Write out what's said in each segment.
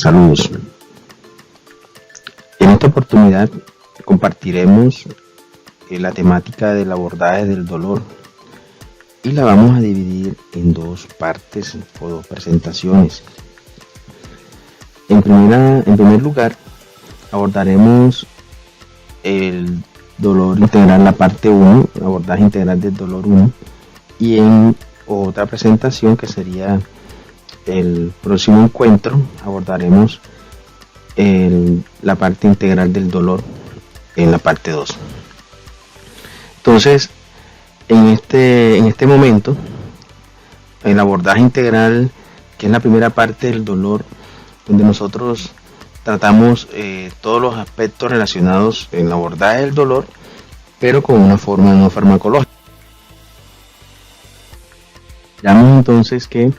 Saludos. En esta oportunidad compartiremos la temática del abordaje del dolor y la vamos a dividir en dos partes o dos presentaciones. En primer lugar, abordaremos el dolor integral, la parte 1, abordaje integral del dolor 1, y en otra presentación, que sería el próximo encuentro, abordaremos la parte integral del dolor en la parte 2. Entonces, en este momento, el abordaje integral, que es la primera parte del dolor, donde nosotros tratamos todos los aspectos relacionados en el abordaje del dolor, pero con una forma no farmacológica. Veamos entonces que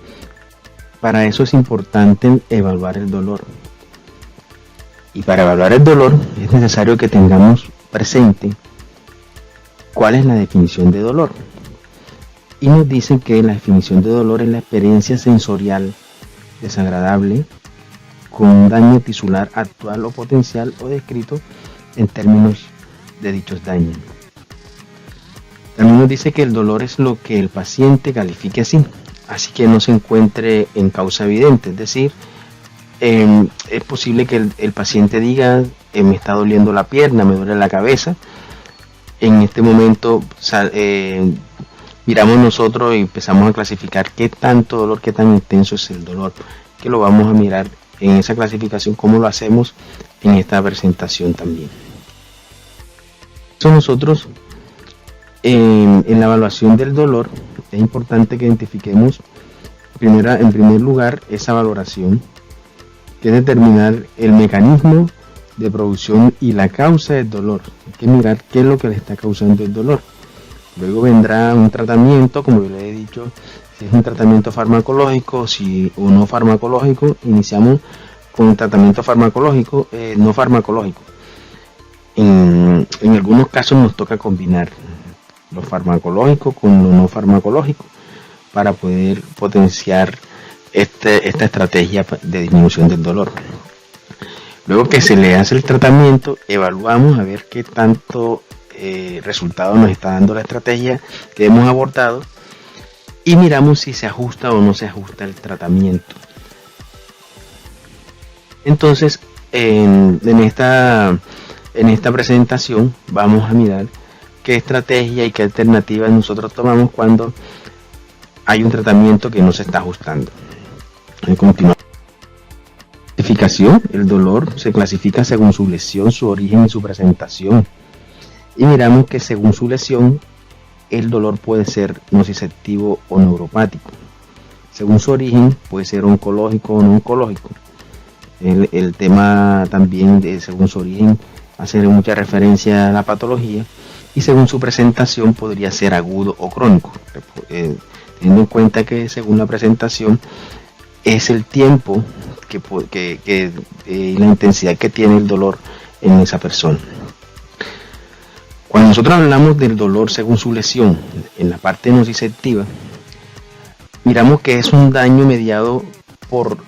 para eso es importante evaluar el dolor. Y para evaluar el dolor es necesario que tengamos presente cuál es la definición de dolor. Y nos dicen que la definición de dolor es la experiencia sensorial desagradable con un daño tisular actual o potencial o descrito en términos de dichos daños. También nos dice que el dolor es lo que el paciente califique así que no se encuentre en causa evidente, es decir, es posible que el paciente diga, me está doliendo la pierna, me duele la cabeza. En este momento miramos nosotros y empezamos a clasificar qué tanto dolor, qué tan intenso es el dolor, que lo vamos a mirar en esa clasificación, como lo hacemos en esta presentación también. Nosotros en la evaluación del dolor es importante que identifiquemos en primer lugar esa valoración, que es determinar el mecanismo de producción y la causa del dolor. Hay que mirar qué es lo que le está causando el dolor. Luego vendrá un tratamiento, como yo le he dicho, si es un tratamiento farmacológico, o no farmacológico. Iniciamos con un tratamiento farmacológico, no farmacológico. En algunos casos nos toca combinar lo farmacológico con lo no farmacológico para poder potenciar esta estrategia de disminución del dolor. Luego que se le hace el tratamiento, evaluamos a ver qué tanto resultado nos está dando la estrategia que hemos abordado y miramos si se ajusta o no se ajusta el tratamiento. Entonces, en esta presentación vamos a mirar qué estrategia y qué alternativas nosotros tomamos cuando hay un tratamiento que no se está ajustando. En continuación, el dolor se clasifica según su lesión, su origen y su presentación. Y miramos que según su lesión, el dolor puede ser nociceptivo o neuropático. Según su origen, puede ser oncológico o no oncológico. El tema también de según su origen hace mucha referencia a la patología, y según su presentación podría ser agudo o crónico, teniendo en cuenta que según la presentación es el tiempo y la intensidad que tiene el dolor en esa persona. Cuando nosotros hablamos del dolor según su lesión en la parte nociceptiva, miramos que es un daño mediado por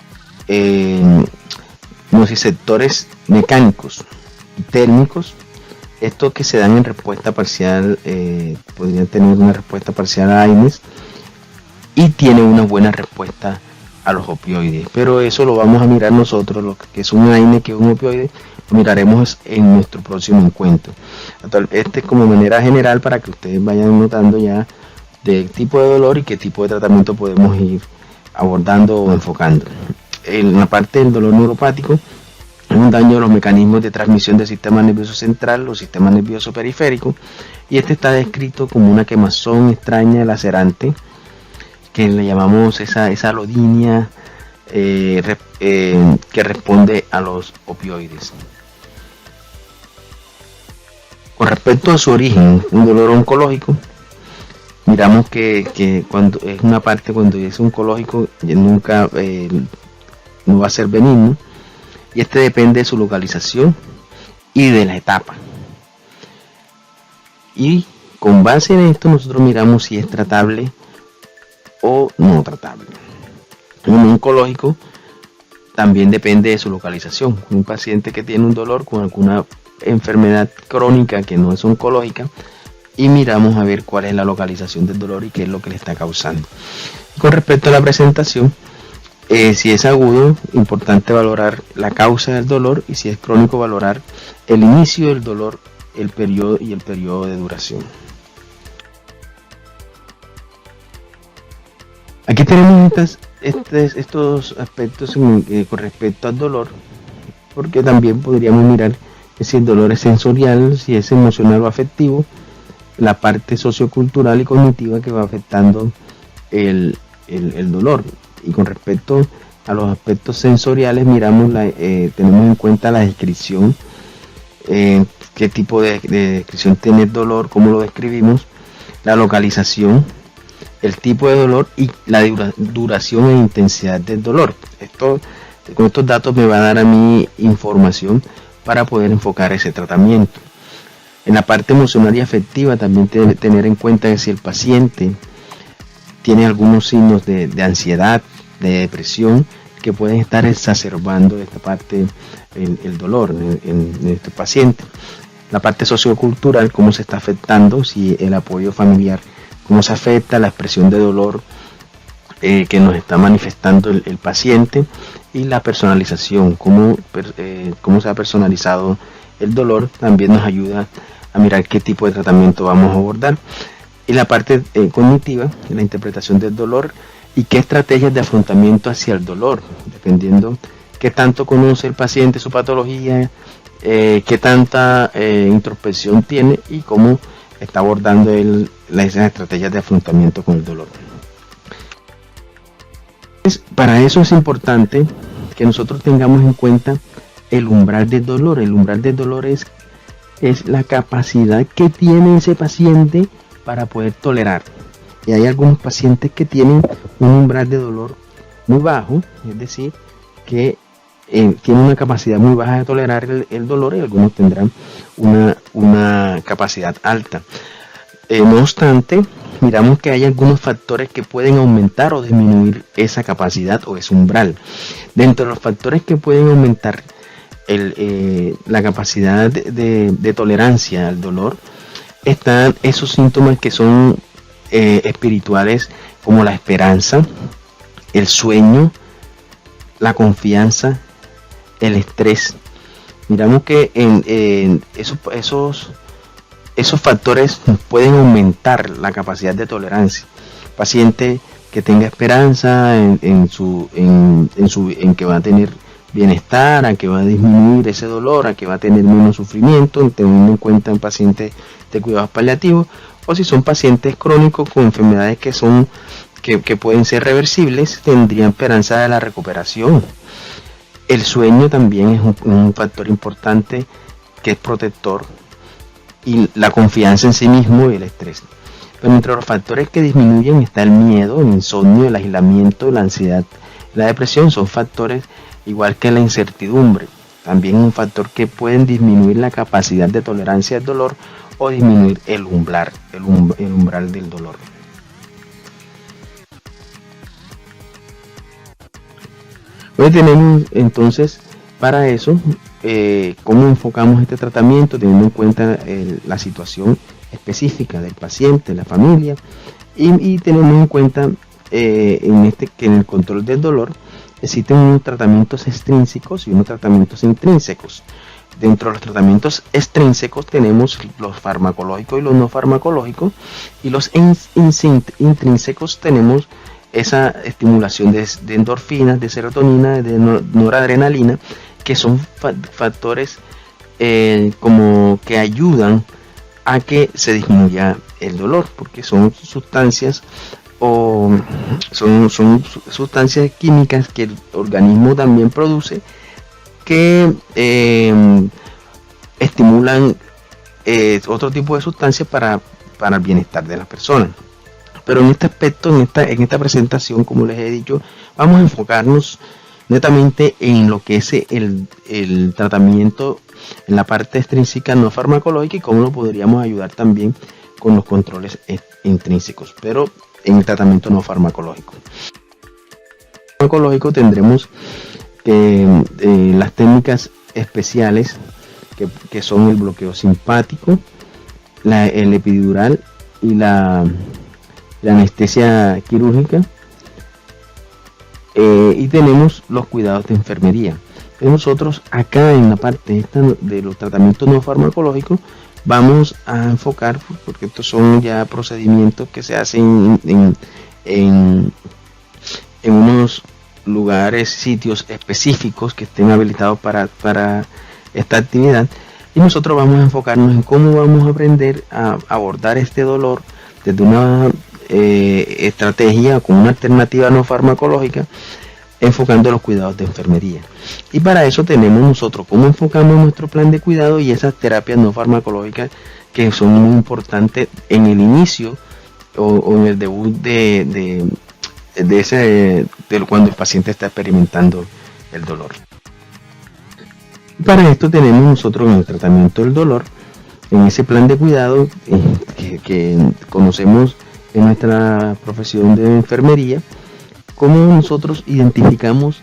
nociceptores mecánicos y térmicos. Estos que se dan en respuesta parcial, podrían tener una respuesta parcial a AINES y tiene una buena respuesta a los opioides, pero eso lo vamos a mirar nosotros, lo que es un AINE, que es un opioide, lo miraremos en nuestro próximo encuentro. Este es como manera general para que ustedes vayan notando ya del tipo de dolor y qué tipo de tratamiento podemos ir abordando o enfocando. En la parte del dolor neuropático, es un daño de los mecanismos de transmisión del sistema nervioso central o sistema nervioso periférico, y este está descrito como una quemazón extraña lacerante, que le llamamos esa alodinia que responde a los opioides. Con respecto a su origen, un dolor oncológico, miramos que cuando es una parte, cuando es oncológico, nunca no va a ser benigno, y este depende de su localización y de la etapa. Y con base en esto nosotros miramos si es tratable o no tratable. Un oncológico también depende de su localización. Un paciente que tiene un dolor con alguna enfermedad crónica que no es oncológica, y miramos a ver cuál es la localización del dolor y qué es lo que le está causando. Con respecto a la presentación, si es agudo, importante valorar la causa del dolor, y si es crónico, valorar el inicio del dolor, el periodo y el periodo de duración. Aquí tenemos estos aspectos con respecto al dolor, porque también podríamos mirar si el dolor es sensorial, si es emocional o afectivo, la parte sociocultural y cognitiva que va afectando el dolor. Y con respecto a los aspectos sensoriales, tenemos en cuenta la descripción, qué tipo de descripción tiene el dolor, cómo lo describimos, la localización, el tipo de dolor y la duración e intensidad del dolor. Con estos datos me va a dar a mí información para poder enfocar ese tratamiento. En la parte emocional y afectiva también tener en cuenta que si el paciente tiene algunos signos de ansiedad, de depresión, que pueden estar exacerbando esta parte el dolor en este paciente. La parte sociocultural, cómo se está afectando, si el apoyo familiar, cómo se afecta la expresión de dolor que nos está manifestando el paciente, y la personalización, cómo se ha personalizado el dolor, también nos ayuda a mirar qué tipo de tratamiento vamos a abordar. Y la parte cognitiva, la interpretación del dolor y qué estrategias de afrontamiento hacia el dolor, dependiendo qué tanto conoce el paciente su patología, qué tanta introspección tiene y cómo está abordando las estrategias de afrontamiento con el dolor. Para eso es importante que nosotros tengamos en cuenta el umbral del dolor. El umbral del dolor es la capacidad que tiene ese paciente para poder tolerar. Y hay algunos pacientes que tienen un umbral de dolor muy bajo, es decir, que tienen una capacidad muy baja de tolerar el dolor, y algunos tendrán una capacidad alta. No obstante, miramos que hay algunos factores que pueden aumentar o disminuir esa capacidad o ese umbral. Dentro de los factores que pueden aumentar la capacidad de tolerancia al dolor, están esos síntomas que son espirituales, como la esperanza, el sueño, la confianza, el estrés. Miramos que esos factores pueden aumentar la capacidad de tolerancia. Paciente que tenga esperanza en que va a tener bienestar, a que va a disminuir ese dolor, a que va a tener menos sufrimiento, teniendo en cuenta en pacientes de cuidados paliativos, o si son pacientes crónicos con enfermedades que pueden ser reversibles, tendrían esperanza de la recuperación. El sueño también es un factor importante que es protector, y la confianza en sí mismo y el estrés. Pero entre los factores que disminuyen está el miedo, el insomnio, el aislamiento, la ansiedad, la depresión. Son factores igual que la incertidumbre, también un factor que pueden disminuir la capacidad de tolerancia al dolor o disminuir el umbral del dolor. Hoy tenemos entonces para eso cómo enfocamos este tratamiento, teniendo en cuenta la situación específica del paciente, la familia, y tenemos en cuenta que en el control del dolor existen unos tratamientos extrínsecos y unos tratamientos intrínsecos. Dentro de los tratamientos extrínsecos tenemos los farmacológicos y los no farmacológicos, y los intrínsecos tenemos esa estimulación de endorfinas, de serotonina, de noradrenalina, que son factores como que ayudan a que se disminuya el dolor, porque son sustancias sustancias químicas que el organismo también produce, que estimulan otro tipo de sustancias para el bienestar de las personas. Pero en este aspecto, en esta presentación, como les he dicho, vamos a enfocarnos netamente en lo que es el tratamiento en la parte extrínseca no farmacológica, y cómo lo podríamos ayudar también con los controles intrínsecos, pero en el tratamiento no farmacológico. Farmacológico tendremos las técnicas especiales que son el bloqueo simpático, el epidural y la anestesia quirúrgica, y tenemos los cuidados de enfermería. Nosotros acá en la parte esta de los tratamientos no farmacológicos vamos a enfocar, porque estos son ya procedimientos que se hacen en unos lugares, sitios específicos que estén habilitados para esta actividad, y nosotros vamos a enfocarnos en cómo vamos a aprender a abordar este dolor desde una estrategia con una alternativa no farmacológica, enfocando los cuidados de enfermería. Y para eso tenemos nosotros cómo enfocamos nuestro plan de cuidado y esas terapias no farmacológicas que son muy importantes en el inicio o en el debut de cuando el paciente está experimentando el dolor. Para esto tenemos nosotros en el tratamiento del dolor, en ese plan de cuidado que conocemos en nuestra profesión de enfermería, cómo nosotros identificamos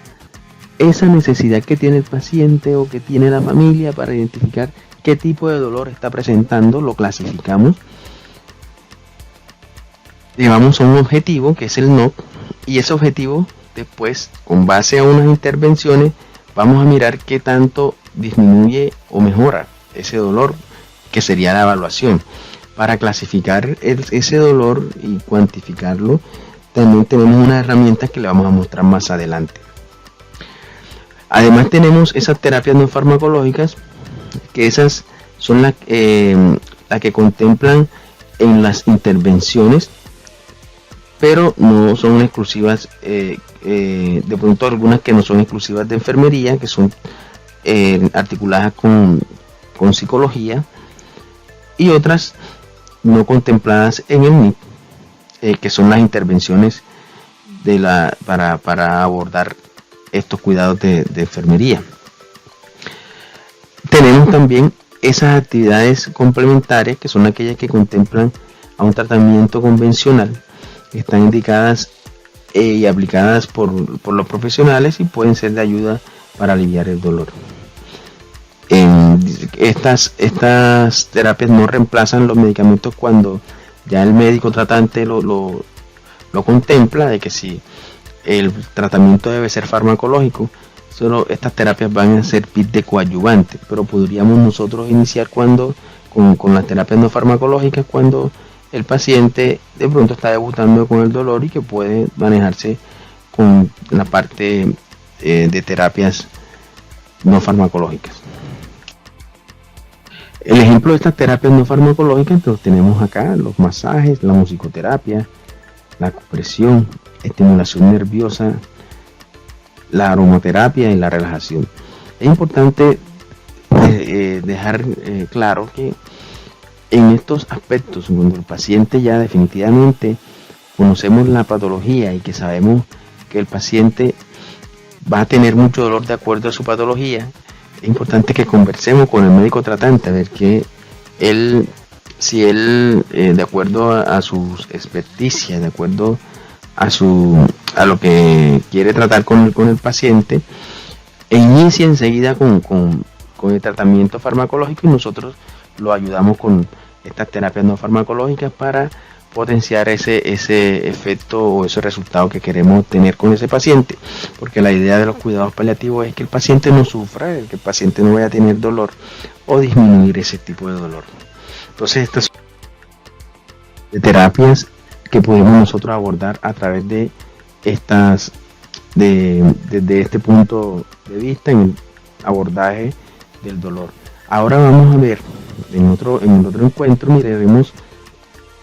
esa necesidad que tiene el paciente o que tiene la familia para identificar qué tipo de dolor está presentando, lo clasificamos, llevamos a un objetivo que es el NOC, y ese objetivo después, con base a unas intervenciones, vamos a mirar qué tanto disminuye o mejora ese dolor, que sería la evaluación. Para clasificar ese dolor y cuantificarlo, también tenemos unas herramientas que le vamos a mostrar más adelante. Además tenemos esas terapias no farmacológicas, que esas son las que contemplan en las intervenciones, pero no son exclusivas, de pronto algunas que no son exclusivas de enfermería, que son articuladas con psicología, y otras no contempladas en el NIP, que son las intervenciones para abordar estos cuidados de enfermería. Tenemos también esas actividades complementarias, que son aquellas que contemplan a un tratamiento convencional, que están indicadas y aplicadas por los profesionales y pueden ser de ayuda para aliviar el dolor. Estas terapias no reemplazan los medicamentos cuando ya el médico tratante lo contempla, de que si el tratamiento debe ser farmacológico, solo estas terapias van a servir de coadyuvante, pero podríamos nosotros iniciar con las terapias no farmacológicas cuando el paciente de pronto está debutando con el dolor y que puede manejarse con la parte de terapias no farmacológicas. El ejemplo de estas terapias no farmacológicas los tenemos acá: los masajes, la musicoterapia, la compresión, estimulación nerviosa, la aromaterapia y la relajación. Es importante dejar claro que en estos aspectos, cuando el paciente ya definitivamente conocemos la patología y que sabemos que el paciente va a tener mucho dolor de acuerdo a su patología, es importante que conversemos con el médico tratante a ver que si él, de acuerdo a sus experticias, de acuerdo a lo que quiere tratar con el paciente, inicia enseguida con el tratamiento farmacológico, y nosotros lo ayudamos con estas terapias no farmacológicas para potenciar ese efecto o ese resultado que queremos tener con ese paciente, porque la idea de los cuidados paliativos es que el paciente no sufra, que el paciente no vaya a tener dolor o disminuir ese tipo de dolor. Entonces, estas son terapias que podemos nosotros abordar a través de desde este punto de vista en el abordaje del dolor. Ahora vamos a ver en el otro encuentro, miraremos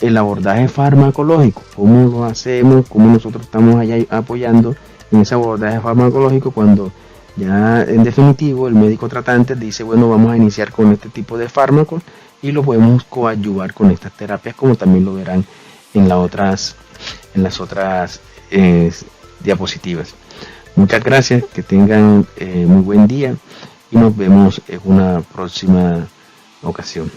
el abordaje farmacológico, cómo lo hacemos, cómo nosotros estamos allá apoyando en ese abordaje farmacológico cuando ya en definitivo el médico tratante dice, bueno, vamos a iniciar con este tipo de fármacos, y lo podemos coadyuvar con estas terapias, como también lo verán en las otras diapositivas. Muchas gracias, que tengan muy buen día y nos vemos en una próxima ocasión.